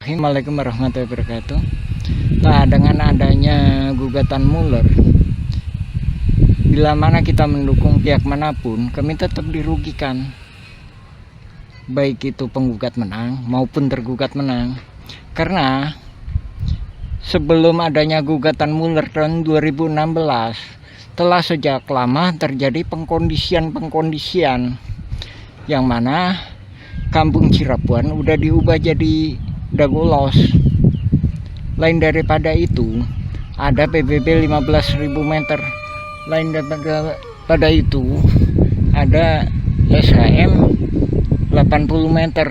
Assalamualaikum warahmatullahi wabarakatuh. Nah, dengan adanya gugatan Mueller, bila mana kita mendukung pihak manapun, kami tetap dirugikan. Baik itu penggugat menang maupun tergugat menang. Karena sebelum adanya gugatan Mueller tahun 2016, telah sejak lama terjadi pengkondisian yang mana Kampung Cirapuan udah diubah jadi Dagolos. Lain daripada itu, ada PBB 15.000 meter. Lain daripada itu, ada SHM 80 meter,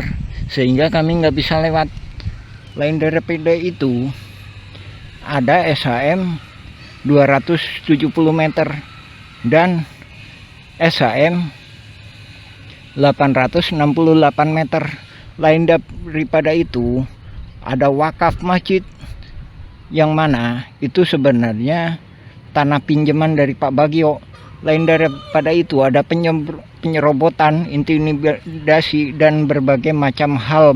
sehingga kami nggak bisa lewat. Lain daripada itu, ada SHM 270 meter dan SHM 868 meter. Lain daripada itu, ada wakaf masjid yang mana itu sebenarnya tanah pinjaman dari Pak Bagio. Lain daripada itu, ada penyerobotan, intimidasi dan berbagai macam hal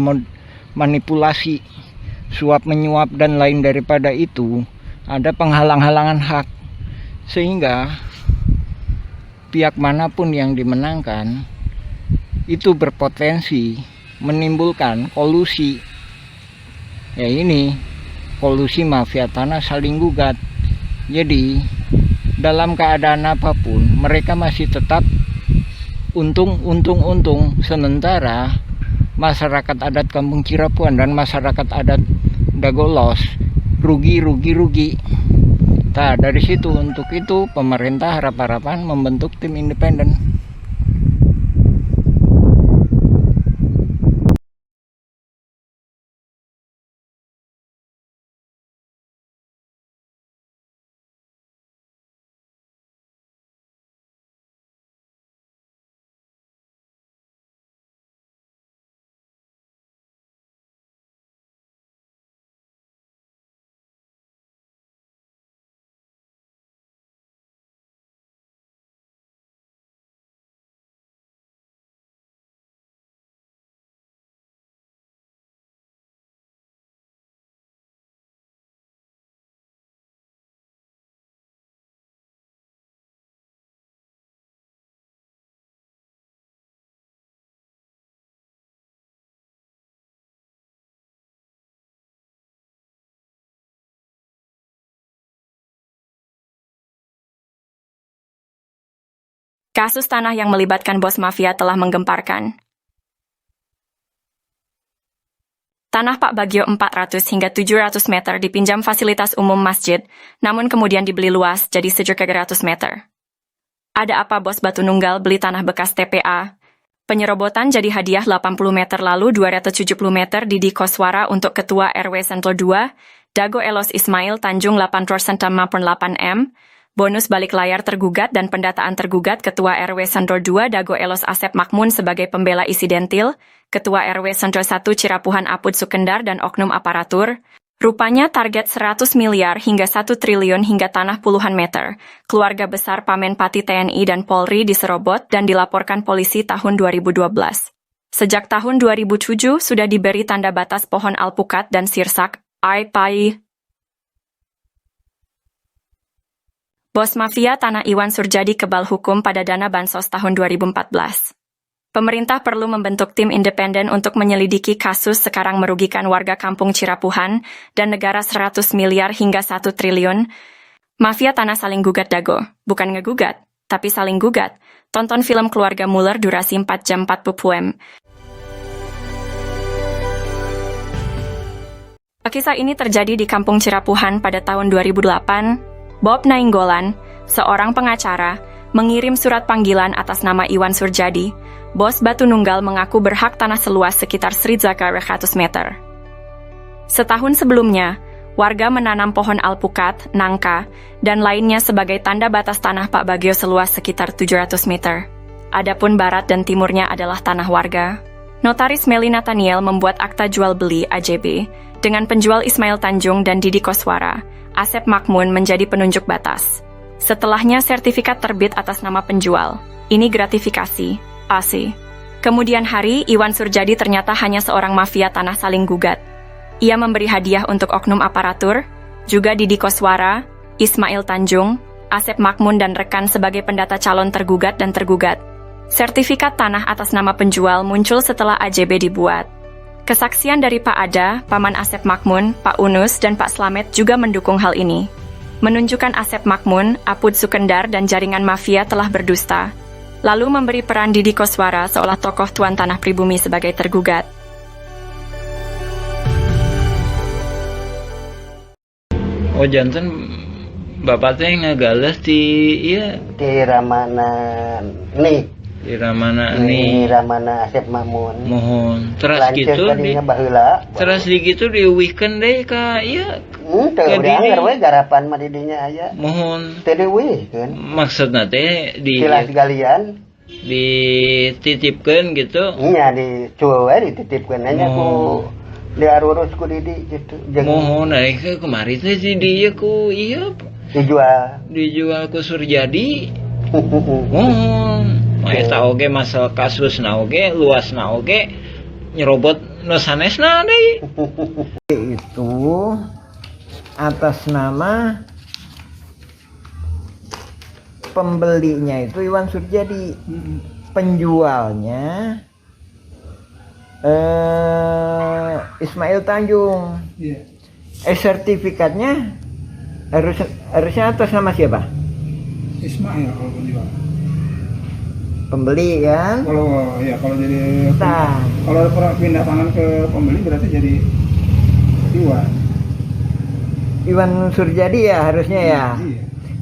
manipulasi, suap menyuap, dan lain daripada itu ada penghalang-halangan hak, sehingga pihak manapun yang dimenangkan itu berpotensi menimbulkan kolusi. Ya, ini kolusi mafia tanah saling gugat. Jadi dalam keadaan apapun mereka masih tetap untung, sementara masyarakat adat Kampung Cirapuan dan masyarakat adat Dagolos rugi. Nah, dari situ, untuk itu pemerintah harap-harapan membentuk tim independen. Kasus tanah yang melibatkan bos mafia telah menggemparkan. Tanah Pak Bagio 400 hingga 700 meter dipinjam fasilitas umum masjid, namun kemudian dibeli luas jadi 700 meter. Ada apa bos Batu Nunggal beli tanah bekas TPA? Penyerobotan jadi hadiah 80 meter lalu 270 meter di Koswara untuk Ketua RW Sentul 2, Dago Elos Ismail Tanjung 8% 8M, bonus balik layar tergugat dan pendataan tergugat Ketua RW Sentul 2 Dago Elos Asep Makmun sebagai pembela isidentil, Ketua RW Sentul 1 Cirapuhan Apud Sukendar dan oknum aparatur. Rupanya target 100 miliar hingga 1 triliun hingga tanah puluhan meter. Keluarga besar Pamenpati TNI dan Polri diserobot dan dilaporkan polisi tahun 2012. Sejak tahun 2007 sudah diberi tanda batas pohon alpukat dan sirsak, AIPAI. Bos mafia tanah Iwan Surjadi kebal hukum pada dana bansos tahun 2014. Pemerintah perlu membentuk tim independen untuk menyelidiki kasus sekarang merugikan warga Kampung Cirapuhan dan negara 100 miliar hingga 1 triliun. Mafia tanah saling gugat Dago, bukan ngegugat, tapi saling gugat. Tonton film Keluarga Mueller durasi 4 jam 40 pm. Kisah ini terjadi di Kampung Cirapuhan pada tahun 2008. Bob Nainggolan, seorang pengacara, mengirim surat panggilan atas nama Iwan Surjadi. Bos Batu Nunggal mengaku berhak tanah seluas sekitar 100 meter. Setahun sebelumnya, warga menanam pohon alpukat, nangka, dan lainnya sebagai tanda batas tanah Pak Bagio seluas sekitar 700 meter. Adapun barat dan timurnya adalah tanah warga. Notaris Meli Nathaniel membuat akta jual beli AJB dengan penjual Ismail Tanjung dan Didi Koswara. Asep Makmun menjadi penunjuk batas. Setelahnya sertifikat terbit atas nama penjual. Ini gratifikasi, AC. Kemudian hari, Iwan Surjadi ternyata hanya seorang mafia tanah saling gugat. Ia memberi hadiah untuk oknum aparatur, juga Didi Koswara, Ismail Tanjung, Asep Makmun dan rekan sebagai pendata calon tergugat dan tergugat. Sertifikat tanah atas nama penjual muncul setelah AJB dibuat. Kesaksian dari Pak Ada, Paman Asep Makmun, Pak Unus, dan Pak Slamet juga mendukung hal ini. Menunjukkan Asep Makmun, Apud Sukendar, dan jaringan mafia telah berdusta. Lalu memberi peran Didi Koswara seolah tokoh tuan tanah pribumi sebagai tergugat. Oh jantan bapaknya ngegales di iya Di Ramana nih, di Ramana di nih Ramana Asep Makmun. mohon terus Lanceuk gitu di tadinya baheula. terus di gitu diuihkeun deh ka iya Teu ke udah diri. we garapan mah di dinya aya. mohon Teu dieuwihkeun. maksudna teh Tilas galian dititipkeun gitu nya dicuwe dititipkeun nya ku diarurus ku Didi gitu. mohon ke kemari teh si dia ku iya dijual. dijual ku Surjadi mohon eta oge masalah kasusna oge luasna oge nyerobot nu sanesna deui itu atas nama pembelinya itu Iwan Surjadi, penjualnya Ismail Tanjung. Sertifikatnya harusnya atas nama siapa? Ismail kalau penjual. Pembeli kan? Kalau jadi Nah, kalau pindah tangan ke pembeli berarti jadi Iwan Surjadi ya harusnya ya. Iya.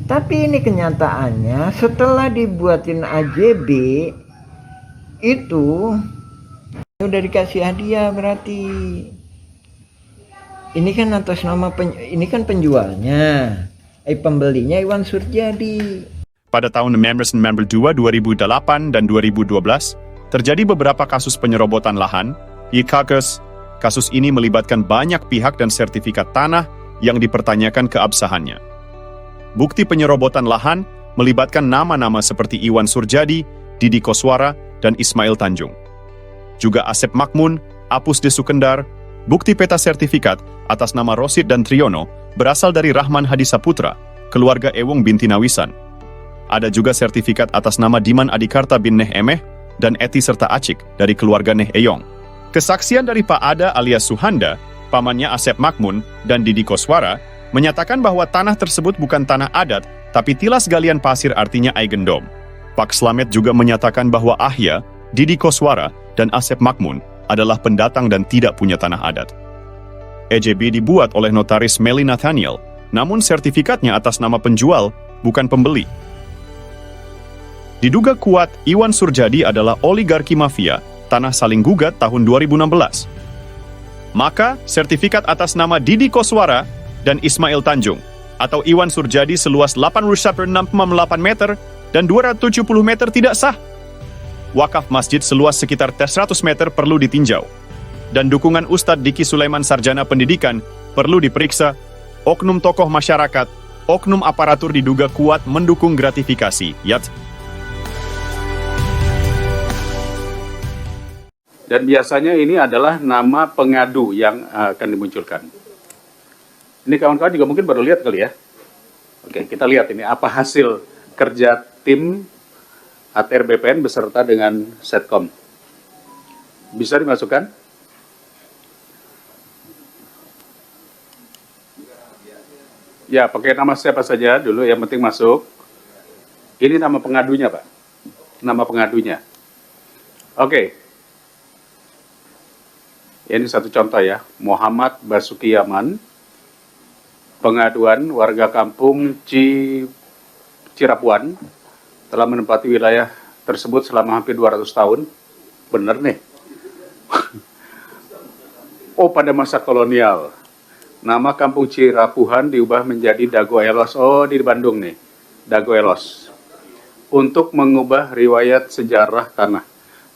Tapi ini kenyataannya setelah dibuatin AJB itu udah dikasih hadiah berarti. Ini kan atas nama ini kan penjualnya. Pembelinya Iwan Surjadi. Pada tahun 1992, 2008, dan 2012, terjadi beberapa kasus penyerobotan lahan. Kasus ini melibatkan banyak pihak dan sertifikat tanah yang dipertanyakan keabsahannya. Bukti penyerobotan lahan melibatkan nama-nama seperti Iwan Surjadi, Didi Koswara, dan Ismail Tanjung. Juga Asep Makmun, Apus de Sukendar. Bukti peta sertifikat atas nama Rosid dan Triono berasal dari Rahman Hadisaputra, keluarga Ewong binti Nawisan. Ada juga sertifikat atas nama Diman Adikarta bin Neh Emeh dan Eti serta Acik dari keluarga Neh Eyong. Kesaksian dari Pak Ada alias Suhanda, pamannya Asep Makmun, dan Didi Koswara menyatakan bahwa tanah tersebut bukan tanah adat, tapi tilas galian pasir artinya Aigendom. Pak Slamet juga menyatakan bahwa Ahya, Didi Koswara, dan Asep Makmun adalah pendatang dan tidak punya tanah adat. EJB dibuat oleh notaris Meli Nathaniel, namun sertifikatnya atas nama penjual, bukan pembeli. Diduga kuat Iwan Surjadi adalah oligarki mafia, tanah saling gugat tahun 2016. Maka, sertifikat atas nama Didi Koswara dan Ismail Tanjung, atau Iwan Surjadi seluas 8,68 meter dan 270 meter tidak sah. Wakaf masjid seluas sekitar 100 meter perlu ditinjau. Dan dukungan Ustadz Diki Sulaiman Sarjana Pendidikan perlu diperiksa. Oknum tokoh masyarakat, oknum aparatur diduga kuat mendukung gratifikasi. Dan biasanya ini adalah nama pengadu yang akan dimunculkan. Ini kawan-kawan juga mungkin baru lihat kali ya. Oke, kita lihat ini apa hasil kerja tim ATR BPN beserta dengan Setcom. Bisa dimasukkan? Ya, pakai nama siapa saja dulu, yang penting masuk. Ini nama pengadunya, Pak. Nama pengadunya. Oke. Ini satu contoh ya, Muhammad Basuki Yaman, pengaduan warga kampung Cirapuan, telah menempati wilayah tersebut selama hampir 200 tahun. Bener nih. Oh, pada masa kolonial. Nama kampung Cirapuhan diubah menjadi Dago Elos. Oh, di Bandung nih. Dago Elos. Untuk mengubah riwayat sejarah tanah.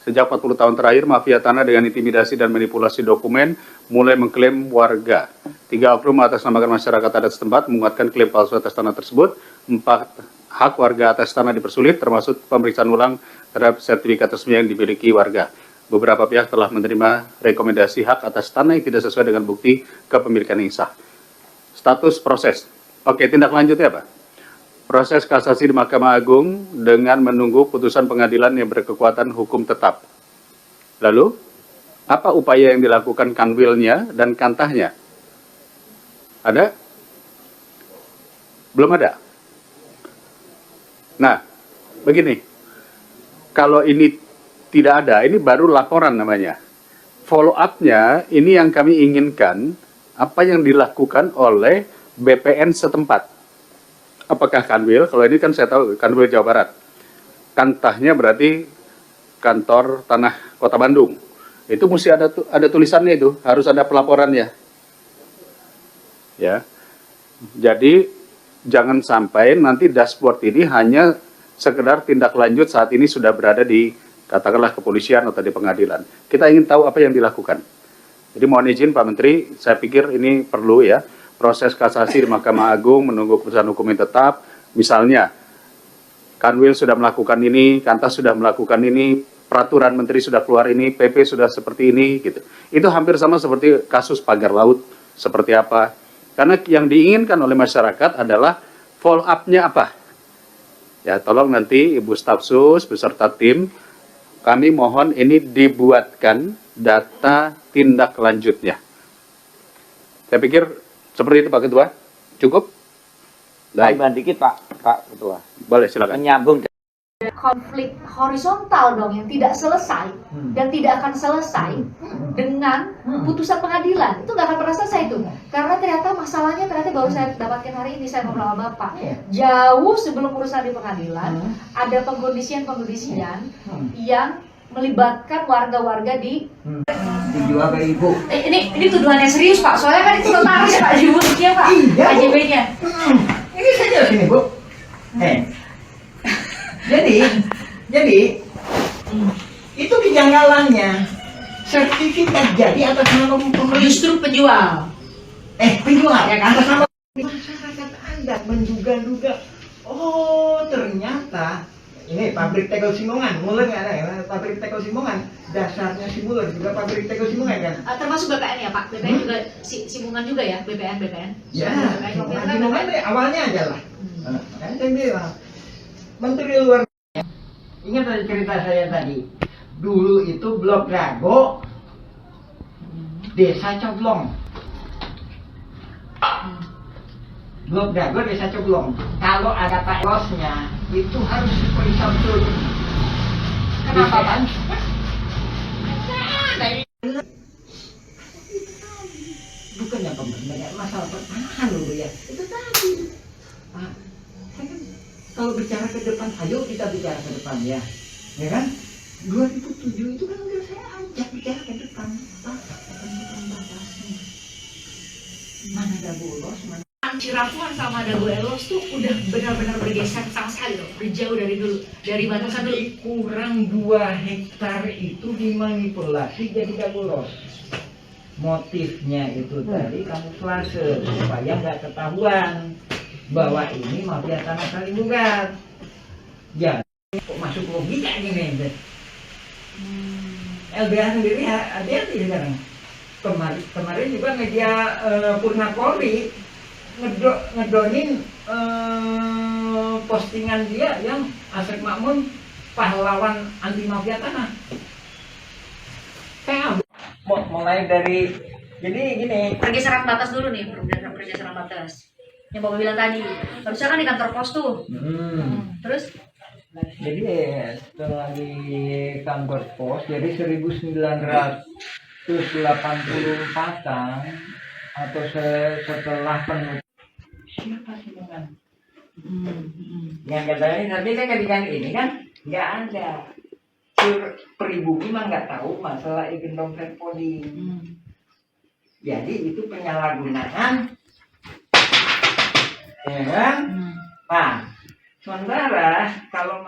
Sejak 40 tahun terakhir, mafia tanah dengan intimidasi dan manipulasi dokumen mulai mengklaim warga. 3 oknum atas nama masyarakat adat setempat menguatkan klaim palsu atas tanah tersebut. 4 hak warga atas tanah dipersulit, termasuk pemeriksaan ulang terhadap sertifikat resmi yang dimiliki warga. beberapa pihak telah menerima rekomendasi hak atas tanah yang tidak sesuai dengan bukti kepemilikan yang sah. Status proses. Oke, tindak lanjutnya apa? Proses kasasi di Mahkamah Agung dengan menunggu putusan pengadilan yang berkekuatan hukum tetap. Lalu, apa upaya yang dilakukan kanwilnya dan kantahnya? Ada? Belum ada. Nah, begini. Kalau ini tidak ada, ini baru laporan namanya. Follow up-nya, ini yang kami inginkan, apa yang dilakukan oleh BPN setempat. Apakah kanwil? Kalau ini kan saya tahu, kanwil Jawa Barat. Kantahnya berarti kantor tanah Kota Bandung. Itu mesti ada tulisannya itu, harus ada pelaporannya. Ya. Jadi, jangan sampai nanti dashboard ini hanya sekedar tindak lanjut saat ini sudah berada di katakanlah kepolisian atau di pengadilan. Kita ingin tahu apa yang dilakukan. Jadi mohon izin Pak Menteri, saya pikir ini perlu ya, proses kasasi di Mahkamah Agung menunggu keputusan hukum yang tetap. Misalnya, Kanwil sudah melakukan ini, Kantas sudah melakukan ini, peraturan Menteri sudah keluar ini, PP sudah seperti ini, gitu. Itu hampir sama seperti kasus pagar laut, seperti apa. Karena yang diinginkan oleh masyarakat adalah follow up-nya apa. Ya, tolong nanti Ibu Staf Sus beserta tim, kami mohon ini dibuatkan data tindak lanjutnya. Saya pikir seperti itu Pak Ketua. Cukup? Baik. Tambahan dikit Pak Ketua. Boleh silakan. Menyambung konflik horizontal dong yang tidak selesai dan tidak akan selesai dengan putusan pengadilan. Itu nggak akan pernah selesai itu. Karena ternyata masalahnya baru saya dapatkan hari ini, saya ngobrol sama Bapak. Jauh sebelum urusan di pengadilan, ada pengkondisian yang melibatkan warga-warga di dijual ke Ibu. Ini tuduhannya serius Pak, soalnya kan itu notaris Pak di bukunya Pak, KJB-nya. Ini saja sini Bu. Jadi itu kejanggalannya. Sertifikat jadi atas nama pemerintah. Justru penjual. Penjual ya atas nama masyarakat Anda menduga-duga. Oh ternyata ini pabrik tegel Simongan, mulai nggak ada ya? Pabrik tegel Simongan, dasarnya Simuler juga pabrik tegel Simongan kan? Termasuk BPN ya Pak, BPN juga Simongan juga ya, BPN. Ya, Simongan deh awalnya aja lah. Kan saya bilang, Menteri Luar. Ingat tadi cerita saya tadi, dulu itu Blok Dago, Desa Coblong. Blok Dago, Desa Coblong. Kalau ada Pak Losnya, itu harus diperiksa betul. Kenapa Pak? Bukannya pemerintah, masalah pertanahan dulu ya. Itu tadi. Pak, saya kan kalau bicara ke depan, ayo kita bicara ke depan ya kan? 2007 itu kan udah saya ajak bicara ke depan. Pak, bukan batasnya. Mana ada bolos, mana Cirapuan sama Dago Elos tuh udah benar-benar bergeser sama sekali loh, berjauh dari dulu, dari batasan dulu. kurang 2 hektar itu dimanipulasi jadi Dagolos. Motifnya itu tadi kamuflase supaya nggak ketahuan bahwa ini mafia tanah saling gugat. Ya, kok masuk logika gini? LBH sendiri hati-hati sekarang. Kemarin juga media Purna Polri ngedonin postingan dia yang Asep Makmun pahlawan anti mafia tanah. Kayak mulai dari jadi gini. Pergeseran batas dulu nih, pergeseran batas. Yang Bapak bilang tadi, harusnya kan di kantor pos tuh. Terus? Jadi setelah di kantor pos, jadi 1984an atau setelah penutup. Siapa sih dengan? Yang katanya nanti kan ketika ini kan nggak ada. Pribumi mah nggak tahu masalah izin dompet podi. Jadi itu penyalahgunaan. Ya kan? Nah, sementara kalau